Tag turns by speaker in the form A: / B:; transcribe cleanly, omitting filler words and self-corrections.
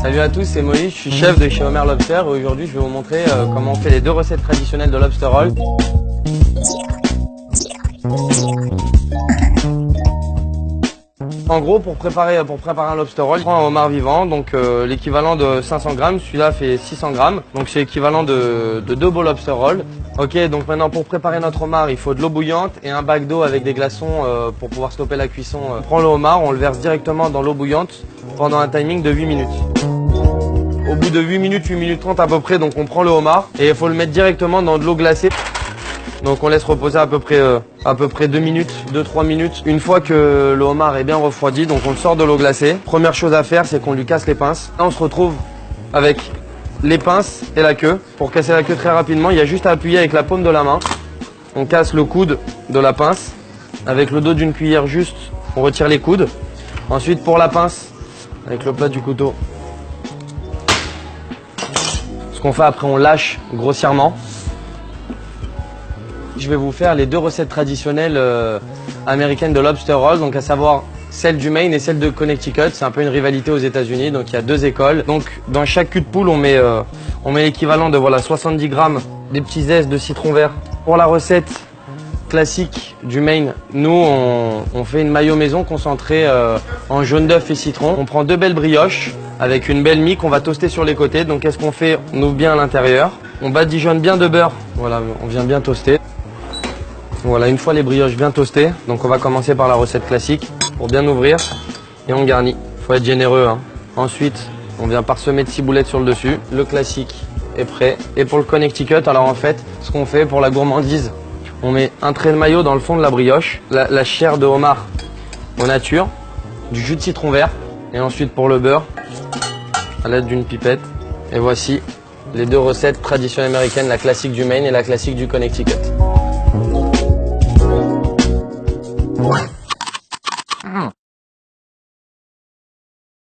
A: Salut à tous, c'est Moïse, je suis chef de chez Homer Lobster et aujourd'hui je vais vous montrer comment on fait les deux recettes traditionnelles de lobster roll. En gros, pour préparer un lobster roll, je prends un homard vivant, donc l'équivalent de 500 grammes, celui-là fait 600 grammes, donc c'est l'équivalent de 2 beaux lobster roll. Ok, donc maintenant pour préparer notre homard, il faut de l'eau bouillante et un bac d'eau avec des glaçons pour pouvoir stopper la cuisson. On prend le homard, on le verse directement dans l'eau bouillante pendant un timing de 8 minutes. Au bout de 8 minutes 30 à peu près, donc on prend le homard et il faut le mettre directement dans de l'eau glacée. Donc on laisse reposer à peu près 2 minutes, 2-3 minutes. Une fois que le homard est bien refroidi, donc on le sort de l'eau glacée. Première chose à faire, c'est qu'on lui casse les pinces. Là on se retrouve avec les pinces et la queue. Pour casser la queue très rapidement, il y a juste à appuyer avec la paume de la main. On casse le coude de la pince. Avec le dos d'une cuillère juste, on retire les coudes. Ensuite pour la pince, avec le plat du couteau. Ce qu'on fait après, on lâche grossièrement. Je vais vous faire les deux recettes traditionnelles américaines de lobster roll, donc à savoir celle du Maine et celle de Connecticut. C'est un peu une rivalité aux États-Unis, donc il y a deux écoles. Donc dans chaque cul de poule, on met l'équivalent de 70 grammes des petits zestes de citron vert. Pour la recette classique du Maine, nous on fait une mayo maison concentrée en jaune d'œuf et citron. On prend deux belles brioches avec une belle mie qu'on va toaster sur les côtés. Donc qu'est-ce qu'on fait? On ouvre bien à l'intérieur. On badigeonne bien de beurre. Voilà, on vient bien toaster. Voilà, une fois les brioches bien toastées, donc on va commencer par la recette classique pour bien ouvrir et on garnit. Faut être généreux, hein. Ensuite, on vient parsemer de ciboulettes sur le dessus. Le classique est prêt. Et pour le Connecticut, alors en fait, ce qu'on fait pour la gourmandise, on met un trait de mayo dans le fond de la brioche, la chair de homard au nature, du jus de citron vert et ensuite pour le beurre, à l'aide d'une pipette. Et voici les deux recettes traditionnelles américaines, la classique du Maine et la classique du Connecticut.
B: Ouais.